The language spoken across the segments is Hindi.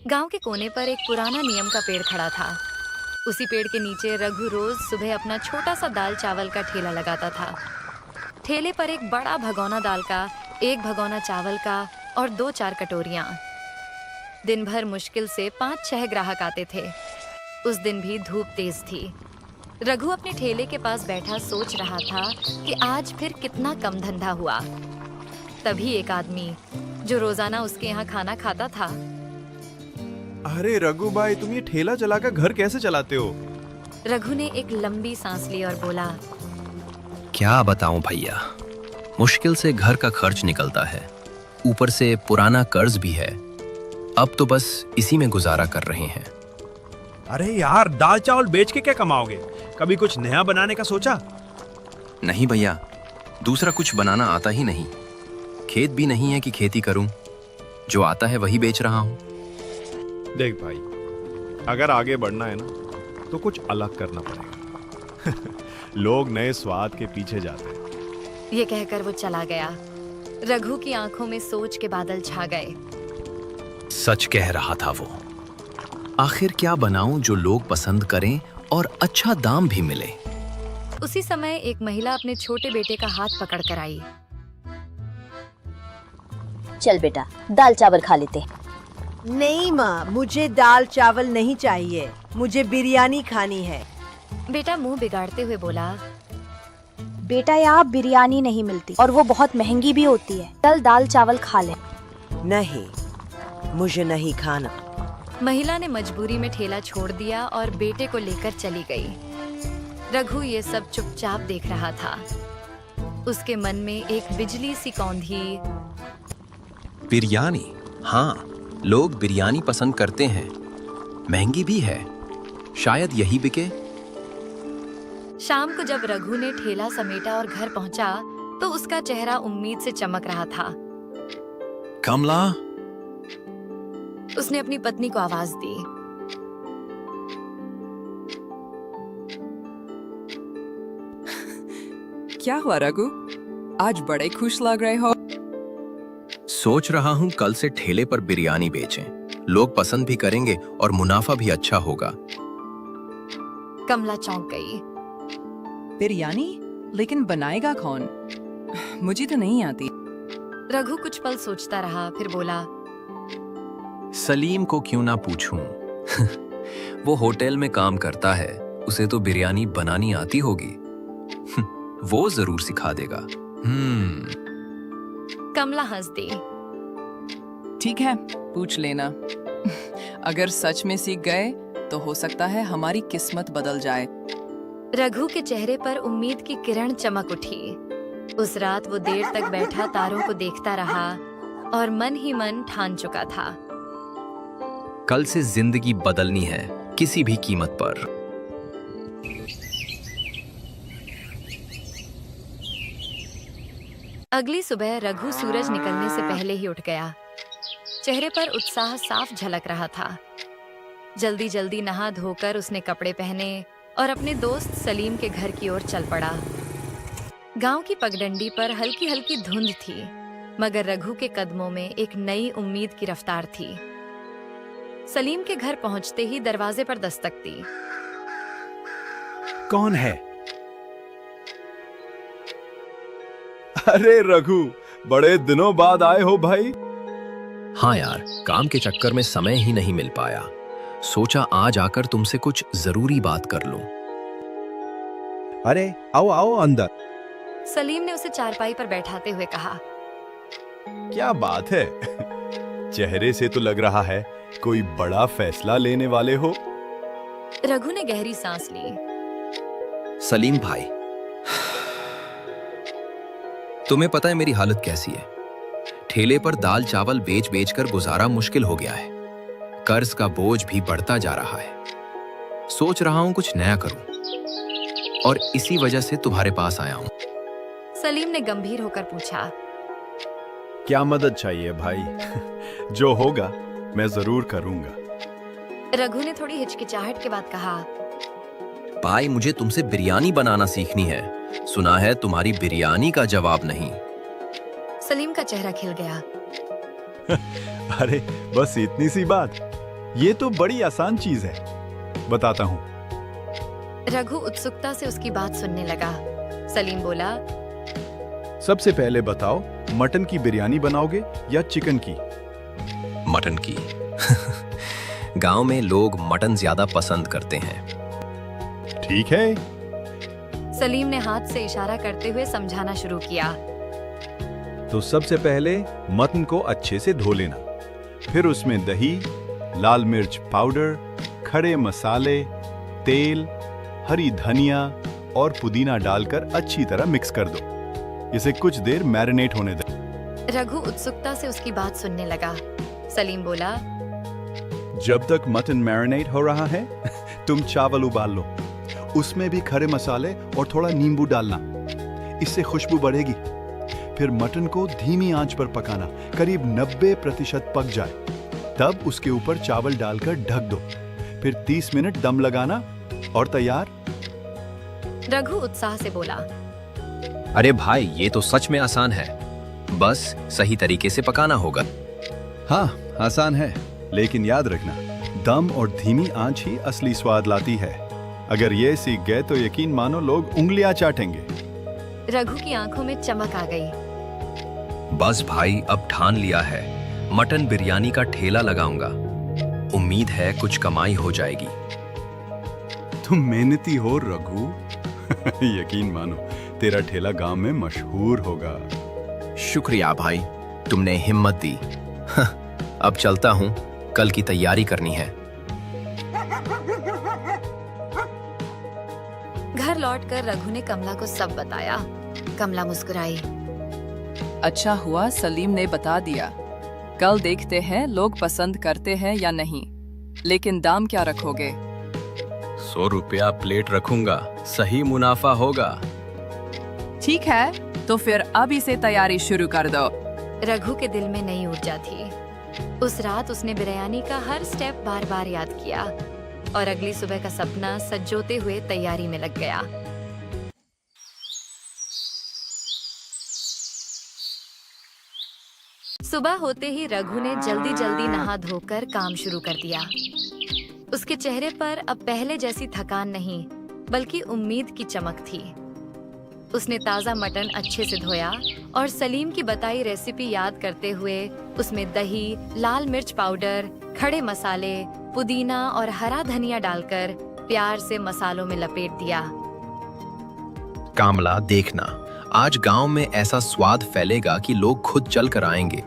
गांव के कोने पर एक पुराना नियम का पेड़ खड़ा था। उसी पेड़ के नीचे रघु रोज सुबह अपना छोटा सा दाल चावल का ठेला लगाता था। ठेले पर एक बड़ा भगोना दाल का, एक भगोना चावल का और 2-4 कटोरियां। दिन भर मुश्किल से 5-6 ग्राहक आते थे। उस दिन भी धूप तेज थी। रघु अपने ठेले के पास बैठा सोच रहा था कि आज फिर कितना कम धंधा हुआ। तभी एक आदमी जो रोजाना उसके यहाँ खाना खाता था। अरे रघु भाई, तुम ये ठेला चलाकर घर कैसे चलाते हो? रघु ने एक लंबी सांस ली और बोला, क्या बताऊं भैया, मुश्किल से घर का खर्च निकलता है, ऊपर से पुराना कर्ज भी है। अब तो बस इसी में गुजारा कर रहे हैं। अरे यार, दाल चावल बेच के क्या कमाओगे? कभी कुछ नया बनाने का सोचा? नहीं भैया, दूसरा कुछ बनाना आता ही नहीं। खेत भी नहीं है कि खेती करूं, जो आता है वही बेच रहा हूं। देख भाई, अगर आगे बढ़ना है ना तो कुछ अलग करना पड़ेगा। लोग नए स्वाद के पीछे जाते हैं। ये कहकर वो चला गया। रघु की आंखों में सोच के बादल छा गए। सच कह रहा था वो। आखिर क्या बनाऊं जो लोग पसंद करें और अच्छा दाम भी मिले। उसी समय एक महिला अपने छोटे बेटे का हाथ पकड़ कर आई। चल बेटा, दाल चावल खा लेते। नहीं माँ, मुझे दाल चावल नहीं चाहिए, मुझे बिरयानी खानी है। बेटा मुंह बिगाड़ते हुए बोला, बेटा यहाँ बिरयानी नहीं मिलती और वो बहुत महंगी भी होती है। चल दाल चावल खा ले। नहीं, मुझे नहीं खाना। महिला ने मजबूरी में ठेला छोड़ दिया और बेटे को लेकर चली गई। रघु ये सब चुपचाप देख रहा था। उसके मन में एक बिजली सी कौंधी। बिरयानी, हाँ, लोग बिरयानी पसंद करते हैं, महंगी भी है, शायद यही बिके। शाम को जब रघु ने ठेला समेटा और घर पहुंचा तो उसका चेहरा उम्मीद से चमक रहा था। कमला, उसने अपनी पत्नी को आवाज दी। क्या हुआ रघु, आज बड़े खुश लग रहे हो? सोच रहा हूँ कल से ठेले पर बिरयानी बेचें, लोग पसंद भी करेंगे और मुनाफा भी अच्छा होगा। कमला चौंक गई। बिरयानी? लेकिन बनाएगा कौन? मुझे तो नहीं आती। रघु कुछ पल सोचता रहा, फिर बोला, सलीम को क्यों ना पूछूं? वो होटल में काम करता है, उसे तो बिरयानी बनानी आती होगी। वो जरूर सिखा देगा। कमला हंस दी। ठीक है, पूछ लेना। अगर सच में सीख गए तो हो सकता है हमारी किस्मत बदल जाए। रघु के चेहरे पर उम्मीद की किरण चमक उठी। उस रात वो देर तक बैठा तारों को देखता रहा और मन ही मन ठान चुका था, कल से जिंदगी बदलनी है, किसी भी कीमत पर। अगली सुबह रघु सूरज निकलने से पहले ही उठ गया। चेहरे पर उत्साह साफ झलक रहा था। जल्दी जल्दी नहा धोकर उसने कपड़े पहने और अपने दोस्त सलीम के घर की ओर चल पड़ा। गांव की पगडंडी पर हल्की हल्की धुंध थी, मगर रघु के कदमों में एक नई उम्मीद की रफ्तार थी। सलीम के घर पहुंचते ही दरवाजे पर दस्तक दी। कौन है? अरे रघु, बड़े दिनों बाद आए हो भाई। हाँ यार, काम के चक्कर में समय ही नहीं मिल पाया। सोचा आज आकर तुमसे कुछ जरूरी बात कर लूं। अरे आओ आओ अंदर। सलीम ने उसे चारपाई पर बैठाते हुए कहा, क्या बात है? चेहरे से तो लग रहा है कोई बड़ा फैसला लेने वाले हो। रघु ने गहरी सांस ली। सलीम भाई, तुम्हें पता है मेरी हालत कैसी है? ठेले पर दाल चावल बेच बेच कर गुजारा मुश्किल हो गया है। कर्ज का बोझ भी बढ़ता जा रहा है। सोच रहा हूं कुछ नया करूं और इसी वजह से तुम्हारे पास आया हूं। सलीम ने गंभीर होकर पूछा, क्या मदद चाहिए भाई? जो होगा मैं जरूर करूंगा। रघु ने थोड़ी हिचकिचाहट के बाद कहा, भाई मुझे तुमसे बिरयानी बनाना सीखनी है। सुना है तुम्हारी बिरयानी का जवाब नहीं। सलीम का चेहरा खिल गया। अरे बस इतनी सी बात। ये तो बड़ी आसान चीज है, बताता हूँ। रघु उत्सुकता से उसकी बात सुनने लगा। सलीम बोला, सबसे पहले बताओ, मटन की बिरयानी बनाओगे या चिकन की? मटन की। गांव में लोग मटन ज्यादा पसंद करते हैं। ठीक है। सलीम ने हाथ से इशारा करते हुए समझाना शुरू किया। तो सबसे पहले मटन को अच्छे से धो लेना, फिर उसमें दही, लाल मिर्च पाउडर, खड़े मसाले, तेल, हरी धनिया और पुदीना डालकर अच्छी तरह मिक्स कर दो। इसे कुछ देर मैरिनेट होने दें। रघु उत्सुकता से उसकी बात सुनने लगा। सलीम बोला, जब तक मटन मैरिनेट हो रहा है, तुम चावल उबाल लो। उसमें भी खड़े मसाले और थोड़ा नींबू डालना, इससे खुशबू बढ़ेगी। फिर मटन को धीमी आंच पर पकाना, करीब 90% पक जाए, तब उसके ऊपर चावल डालकर ढक दो। फिर 30 मिनट दम लगाना और तैयार। रघु उत्साह से बोला, अरे भाई, ये तो सच में आसान है, बस सही तरीके से पकाना होगा। हाँ, आसान है, लेकिन याद रखना, दम और धीमी आंच ही असली स्वाद लाती है। अगर ये सीख गए तो यकीन मानो लोग उंगलियां चाटेंगे। रघु की आंखों में चमक आ गई। बस भाई, अब ठान लिया है, मटन बिरयानी का ठेला लगाऊंगा। उम्मीद है कुछ कमाई हो जाएगी। तुम मेहनती हो रघु। यकीन मानो, तेरा ठेला गांव में मशहूर होगा। शुक्रिया भाई, तुमने हिम्मत दी। अब चलता हूँ, कल की तैयारी करनी है। घर लौटकर रघु ने कमला को सब बताया। कमला मुस्कुराई। अच्छा हुआ सलीम ने बता दिया। कल देखते हैं लोग पसंद करते हैं या नहीं। लेकिन दाम क्या रखोगे? 100 रुपया प्लेट रखूंगा, सही मुनाफा होगा। ठीक है, तो फिर अब इसे तैयारी शुरू कर दो। रघु के दिल में नई ऊर्जा थी। उस रात उसने बिरयानी का हर स्टेप बार बार याद किया और अगली सुबह का सपना सजोते हुए तैयारी में लग गया। सुबह होते ही रघु ने जल्दी जल्दी नहा धोकर काम शुरू कर दिया। उसके चेहरे पर अब पहले जैसी थकान नहीं, बल्कि उम्मीद की चमक थी। उसने ताज़ा मटन अच्छे से धोया और सलीम की बताई रेसिपी याद करते हुए उसमें दही, लाल मिर्च पाउडर, खड़े मसाले, पुदीना और हरा धनिया डालकर प्यार से मसालों में लपेट दिया। कामला, देखना, आज गांव में ऐसा स्वाद फैलेगा कि लोग खुद चल कर आएंगे।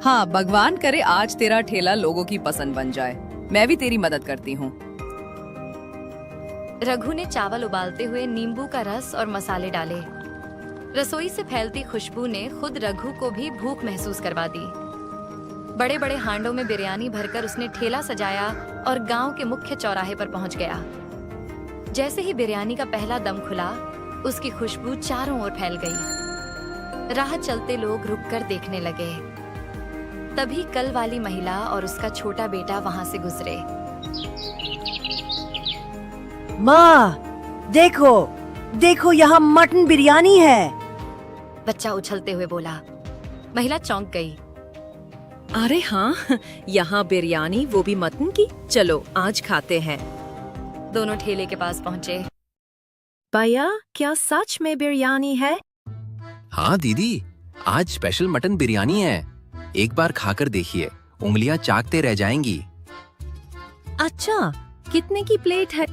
हाँ, भगवान करे आज तेरा ठेला लोगों की पसंद बन जाए। मैं भी तेरी मदद करती हूँ। रघु ने चावल उबालते हुए नींबू का रस और मसाले डाले। रसोई से फैलती खुशबू ने खुद रघु को भी भूख महसूस करवा दी। बड़े बड़े हांडों में बिरयानी भरकर उसने ठेला सजाया और गांव के मुख्य चौराहे पर पहुंच गया। जैसे ही बिरयानी का पहला दम खुला, उसकी खुशबू चारों ओर फैल गई। राह चलते लोग रुककर देखने लगे। तभी कल वाली महिला और उसका छोटा बेटा वहां से गुजरे। माँ, देखो देखो, यहाँ मटन बिरयानी है। बच्चा उछलते हुए बोला। महिला चौंक गई। अरे हाँ, यहाँ बिरयानी, वो भी मटन की। चलो आज खाते हैं। दोनों ठेले के पास पहुंचे। भैया, क्या सच में बिरयानी है? हाँ दीदी, आज स्पेशल मटन बिरयानी है। एक बार खाकर देखिए, उंगलियां चाटते रह जाएंगी। अच्छा, कितने की प्लेट है?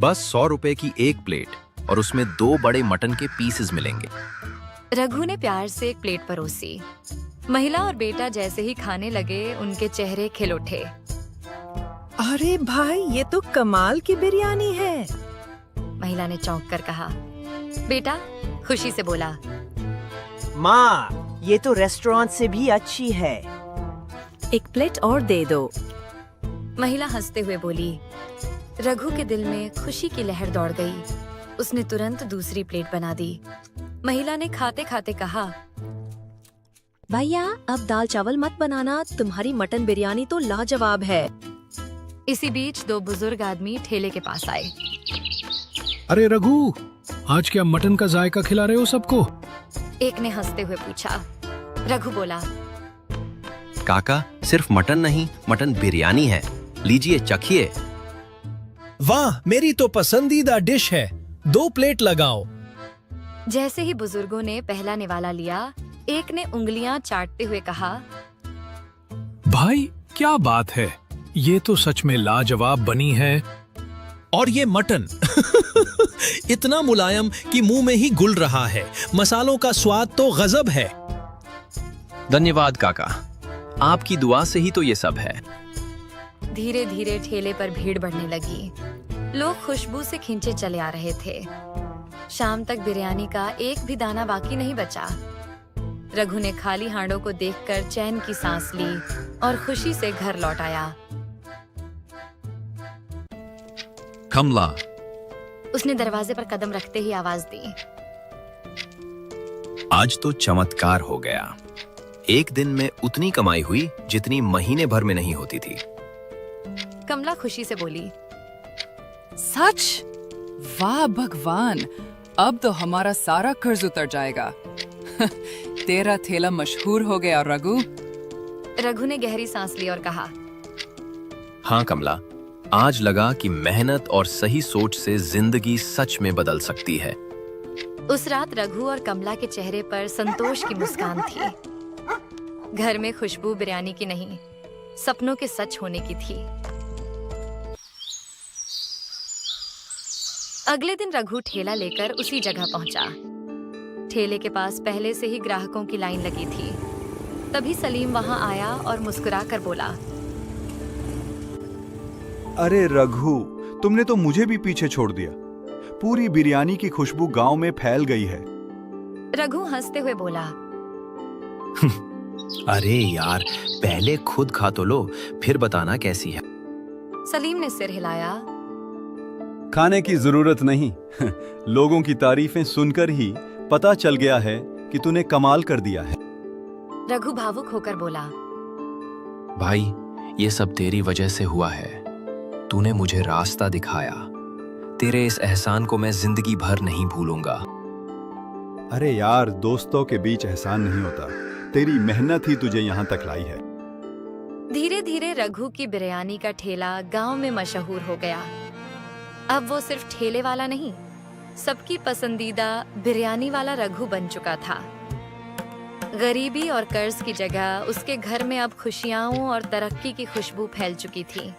बस 100 रुपए की एक प्लेट, और उसमें 2 बड़े मटन के पीसेस मिलेंगे। रघु ने प्यार से एक प्लेट परोसी। महिला और बेटा जैसे ही खाने लगे, उनके चेहरे खिल उठे। अरे भाई, ये तो कमाल की बिरयानी है। महिला ने चौंक कर कहा। बेटा खुशी से बोला, माँ, ये तो रेस्टोरेंट से भी अच्छी है। एक प्लेट और दे दो। महिला हंसते हुए बोली। रघु के दिल में खुशी की लहर दौड़ गई। उसने तुरंत दूसरी प्लेट बना दी। महिला ने खाते खाते कहा, भैया, अब दाल चावल मत बनाना, तुम्हारी मटन बिरयानी तो लाजवाब है। इसी बीच 2 बुजुर्ग आदमी ठेले के पास आए। अरे रघु, आज क्या मटन का जायका खिला रहे हो सबको? एक ने हंसते हुए पूछा। रघु बोला, काका, सिर्फ मटन नहीं, मटन बिरयानी है। लीजिए चखिए। वाह, मेरी तो पसंदीदा डिश है। 2 प्लेट लगाओ। जैसे ही बुजुर्गों ने पहला निवाला लिया, एक ने उंगलियां चाटते हुए कहा, भाई क्या बात है, ये तो सच में लाजवाब बनी है। और ये मटन इतना मुलायम कि मुंह में ही घुल रहा है। मसालों का स्वाद तो गजब है। धन्यवाद काका, आपकी दुआ से ही तो ये सब है। धीरे धीरे ठेले पर भीड़ बढ़ने लगी। लोग खुशबू से खींचे चले आ रहे थे। शाम तक बिरयानी का एक भी दाना बाकी नहीं बचा। रघु ने खाली हांडों को देखकर चैन की सांस ली और खुशी से घर लौट आया। कमला, उसने दरवाजे पर कदम रखते ही आवाज दी, आज तो चमत्कार हो गया। एक दिन में उतनी कमाई हुई जितनी महीने भर में नहीं होती थी। कमला खुशी से बोली, सच? वाह भगवान, अब तो हमारा सारा कर्ज उतर जाएगा। तेरा ठेला मशहूर हो गया रघु। रघु ने गहरी सांस ली और कहा, हाँ कमला, आज लगा कि मेहनत और सही सोच से जिंदगी सच में बदल सकती है। उस रात रघु और कमला के चेहरे पर संतोष की मुस्कान थी। घर में खुशबू बिरयानी की नहीं, सपनों के सच होने की थी। अगले दिन रघु ठेला लेकर उसी जगह पहुंचा। ठेले के पास पहले से ही ग्राहकों की लाइन लगी थी। तभी सलीम वहां आया और मुस्कुराकर बोला, अरे रघु, तुमने तो मुझे भी पीछे छोड़ दिया। पूरी बिरयानी की खुशबू गांव में फैल गई है। रघु हंसते हुए बोला, अरे यार, पहले खुद खा तो लो, फिर बताना कैसी है। सलीम ने सिर हिलाया। खाने की जरूरत नहीं। लोगों की तारीफें सुनकर ही पता चल गया है कि तूने कमाल कर दिया है। रघु भावुक होकर बोला, भाई, ये सब तेरी वजह से हुआ है। तूने मुझे रास्ता दिखाया। तेरे इस एहसान को मैं जिंदगी भर नहीं भूलूंगा। अरे यार, दोस्तों के बीच एहसान नहीं होता। तेरी मेहनत ही तुझे यहाँ तक लाई है। धीरे धीरे रघु की बिरयानी का ठेला गांव में मशहूर हो गया। अब वो सिर्फ ठेले वाला नहीं, सबकी पसंदीदा बिरयानी वाला रघु बन चुका था। गरीबी और कर्ज की जगह उसके घर में अब खुशियां और तरक्की की खुशबू फैल चुकी थी।